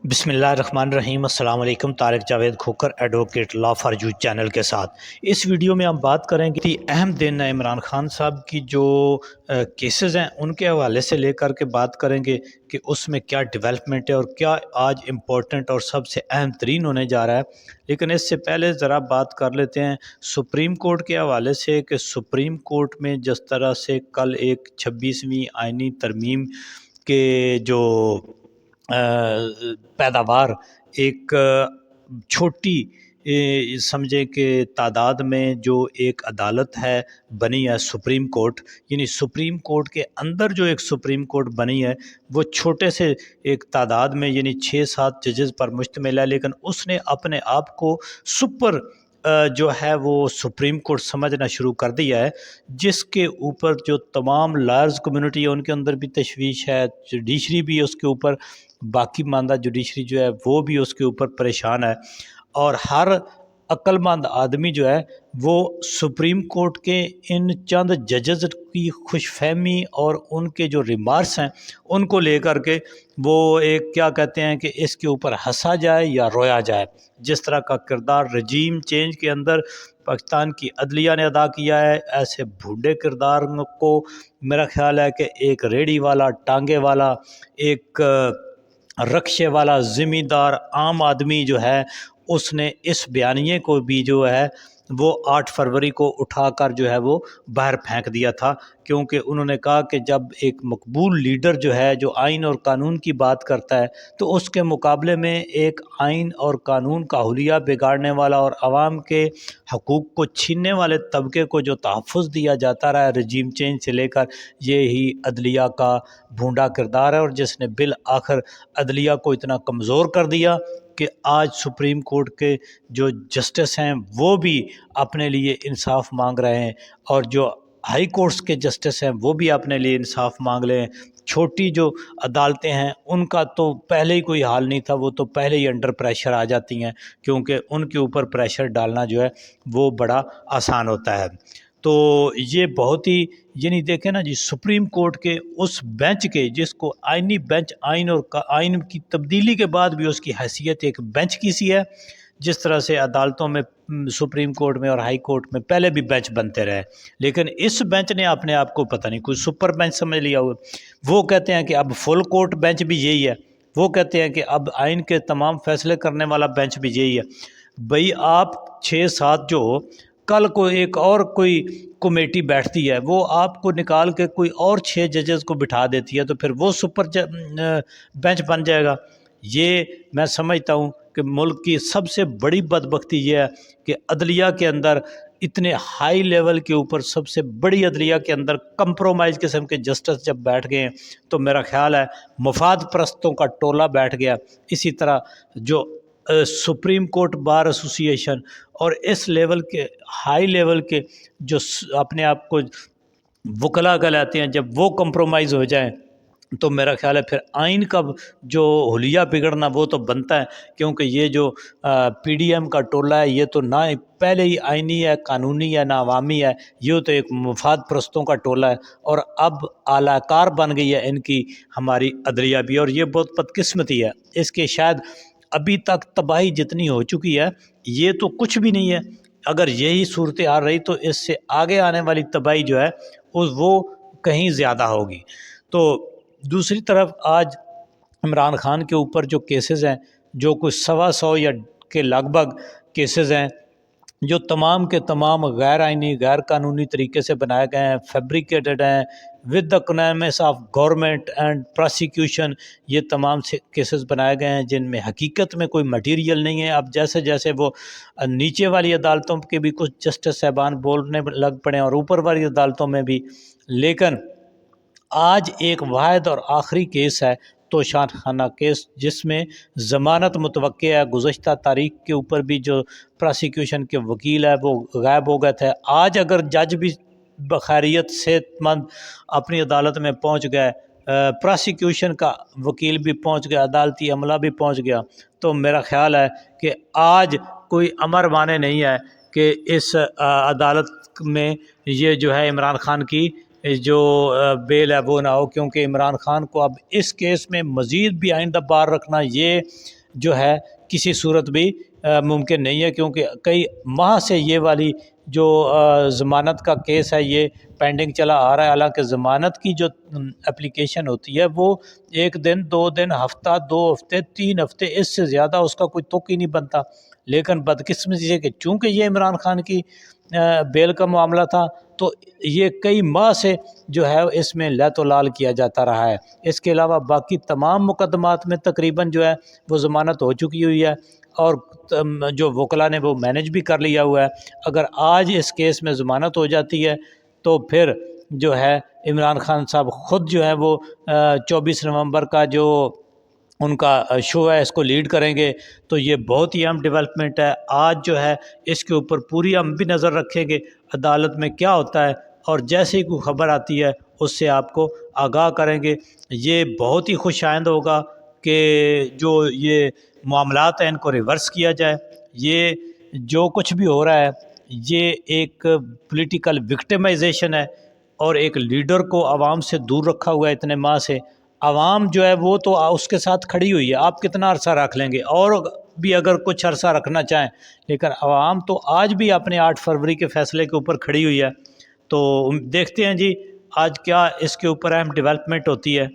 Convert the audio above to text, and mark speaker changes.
Speaker 1: बिस्मिल्लाहिर्रहमानिर्रहीम। अस्सलाम वालेकुम। Tariq Javed Khokhar, advocate, law for you channel के साथ इस वीडियो में हम बात करेंगे कि अहम दिन है इमरान खान साहब की जो केसेस हैं उनके हवाले से लेकर के बात करेंगे कि उसमें क्या डेवलपमेंट है और क्या आज इम्पोर्टेंट और सबसे अहम तरीन होने जा रहा है। लेकिन इससे पहले ज़रा बात कर लेते हैं सुप्रीम कोर्ट के हवाले से कि सुप्रीम कोर्ट में जिस तरह से कल एक 26वीं आइनी तरमीम के जो पैदावार एक छोटी समझे कि तादाद में जो एक अदालत है बनी है सुप्रीम कोर्ट, यानी सुप्रीम कोर्ट के अंदर जो एक सुप्रीम कोर्ट बनी है वो छोटे से एक तादाद में यानी 6-7 जजेस पर मुश्तमिल है, लेकिन उसने अपने आप को सुपर जो है वो सुप्रीम कोर्ट समझना शुरू कर दिया है, जिसके ऊपर जो तमाम लॉयर्स कम्युनिटी है उनके अंदर भी तशवीश है, जुडिशरी भी उसके ऊपर, बाकी मानदा जुडिशरी जो है वो भी उसके ऊपर परेशान है। और हर अक्लमंद आदमी जो है वो सुप्रीम कोर्ट के इन चंद जजेस की खुशफहमी और उनके जो रिमार्क्स हैं उनको लेकर के वो एक क्या कहते हैं कि इसके ऊपर हंसा जाए या रोया जाए। जिस तरह का किरदार रजीम चेंज के अंदर पाकिस्तान की अदलिया ने अदा किया है, ऐसे भूडे किरदार को मेरा ख्याल है कि एक रेडी वाला, टांगे वाला, एक रक्शे वाला, ज़िम्मेदार आम आदमी जो है उसने इस बयानिए को भी जो है वो 8 फरवरी को उठाकर जो है वो बाहर फेंक दिया था, क्योंकि उन्होंने कहा कि जब एक मकबूल लीडर जो है जो आइन और कानून की बात करता है तो उसके मुकाबले में एक आइन और कानून का हुलिया बिगाड़ने वाला और आवाम के हकूक़ को छीनने वाले तबके को जो तहफ़्फ़ुज़ दिया जाता रहा है रजीम चेंज से लेकर, ये ही अदलिया का भूंडा किरदार है और जिसने बिल आखिर अदलिया को इतना कमज़ोर कर दिया कि आज सुप्रीम कोर्ट के जो जस्टिस हैं वो भी अपने लिए इंसाफ मांग रहे हैं और जो हाई कोर्ट्स के जस्टिस हैं वो भी अपने लिए इंसाफ मांग रहे हैं। छोटी जो अदालतें हैं उनका तो पहले ही कोई हाल नहीं था, वो तो पहले ही अंडर प्रेशर आ जाती हैं, क्योंकि उनके ऊपर प्रेशर डालना जो है वो बड़ा आसान होता है। तो ये बहुत ही यानी देखें ना जी, सुप्रीम कोर्ट के उस बेंच के जिसको आइनी बेंच, आइन और आइन की तब्दीली के बाद भी उसकी हैसियत एक बेंच की सी है। जिस तरह से अदालतों में सुप्रीम कोर्ट में और हाई कोर्ट में पहले भी बेंच बनते रहे, लेकिन इस बेंच ने अपने आप को पता नहीं कोई सुपर बेंच समझ लिया हुआ। वो कहते हैं कि अब फुल कोर्ट बेंच भी यही है, वो कहते हैं कि अब आइन के तमाम फैसले करने वाला बेंच भी यही है। भाई आप 6-7 जो कल को एक और कोई कमेटी बैठती है वो आपको निकाल के कोई और 6 जजेस को बिठा देती है, तो फिर वो सुपर बेंच बन जाएगा। ये मैं समझता हूँ कि मुल्क की सबसे बड़ी बदबख्ती ये है कि अदलिया के अंदर इतने हाई लेवल के ऊपर सबसे बड़ी अदलिया के अंदर कंप्रोमाइज़ किस्म के जस्टिस जब बैठ गए हैं तो मेरा ख्याल है मफाद परस्तों का टोला बैठ गया। इसी तरह जो सुप्रीम कोर्ट बार एसोसिएशन और इस लेवल के हाई लेवल के जो अपने आप को वकला कहलाते हैं, जब वो कंप्रोमाइज़ हो जाएं तो मेरा ख्याल है फिर आइन का जो हुलिया बिगड़ना वो तो बनता है, क्योंकि ये जो पीडीएम का टोला है ये तो ना पहले ही आइनी है, कानूनी है, ना अवामी है, ये तो एक मुफाद परस्तों का टोला है और अब आलाकार बन गई है इनकी हमारी अदलिया भी, और ये बहुत बदकिस्मती है। इसके शायद अभी तक तबाही जितनी हो चुकी है ये तो कुछ भी नहीं है। अगर यही सूरत हाल रही तो इससे आगे आने वाली तबाही जो है वो कहीं ज़्यादा होगी। तो दूसरी तरफ आज इमरान खान के ऊपर जो केसेस हैं, जो कुछ 125 या के लगभग केसेस हैं, जो तमाम के तमाम गैर आइनी, गैर कानूनी तरीके से बनाए गए हैं, फैब्रिकेटेड हैं with the connivance of government and prosecution, ये तमाम से केसेस बनाए गए हैं जिनमें हकीकत में कोई मटेरियल नहीं है। अब जैसे जैसे वो नीचे वाली अदालतों के भी कुछ जस्टिस साहबान बोलने लग पड़े और ऊपर वाली अदालतों में भी, लेकिन आज एक वाहिद और आखिरी केस है तोशान खाना केस, जिसमें ज़मानत मुतवक्के है। गुज़श्ता तारीख के ऊपर भी जो प्रोसिक्यूशन के वकील है वो गायब हो गए थे। आज अगर जज भी बखैरियत सेहतमंद अपनी अदालत में पहुंच गए, प्रोसिक्यूशन का वकील भी पहुंच गया, अदालती अमला भी पहुंच गया, तो मेरा ख्याल है कि आज कोई अमर माने नहीं है कि इस अदालत में ये जो है इमरान खान की جو بیل ہے وہ نہ ہو، کیونکہ عمران خان کو اب اس کیس میں مزید بھی آئندہ بار رکھنا یہ جو ہے کسی صورت بھی ممکن نہیں ہے، کیونکہ کئی ماہ سے یہ والی جو ضمانت کا کیس ہے یہ پینڈنگ چلا آ رہا ہے۔ حالانکہ ضمانت کی جو اپلیکیشن ہوتی ہے وہ 1 دن 2 دن ہفتہ 2 ہفتے 3 ہفتے، اس سے زیادہ اس کا کوئی تک ہی نہیں بنتا، لیکن بدقسمتی سے کہ چونکہ یہ عمران خان کی بیل کا معاملہ تھا تو یہ کئی ماہ سے جو ہے اس میں لعت و لال کیا جاتا رہا ہے۔ اس کے علاوہ باقی تمام مقدمات میں تقریباً جو ہے وہ ضمانت ہو چکی ہوئی ہے، اور جو وکلاء نے وہ مینج بھی کر لیا ہوا ہے۔ اگر آج اس کیس میں ضمانت ہو جاتی ہے تو پھر جو ہے عمران خان صاحب خود جو ہے وہ 24 نومبر کا جو ان کا شو ہے اس کو لیڈ کریں گے، تو یہ بہت ہی اہم ڈیولپمنٹ ہے۔ آج جو ہے اس کے اوپر پوری ہم بھی نظر رکھیں گے عدالت میں کیا ہوتا ہے، اور جیسے ہی کوئی خبر آتی ہے اس سے آپ کو آگاہ کریں گے۔ یہ بہت ہی خوش آئند ہوگا کہ جو یہ معاملات ہیں ان کو ریورس کیا جائے۔ یہ جو کچھ بھی ہو رہا ہے یہ ایک پولیٹیکل وکٹمائزیشن ہے، اور ایک لیڈر کو عوام سے دور رکھا ہوا ہے اتنے ماہ سے۔ عوام جو ہے وہ تو اس کے ساتھ کھڑی ہوئی ہے، آپ کتنا عرصہ رکھ لیں گے، اور بھی اگر کچھ عرصہ رکھنا چاہیں، لیکن عوام تو آج بھی اپنے 8 فروری کے فیصلے کے اوپر کھڑی ہوئی ہے۔ تو دیکھتے ہیں جی آج کیا اس کے اوپر اہم ڈیولپمنٹ ہوتی ہے۔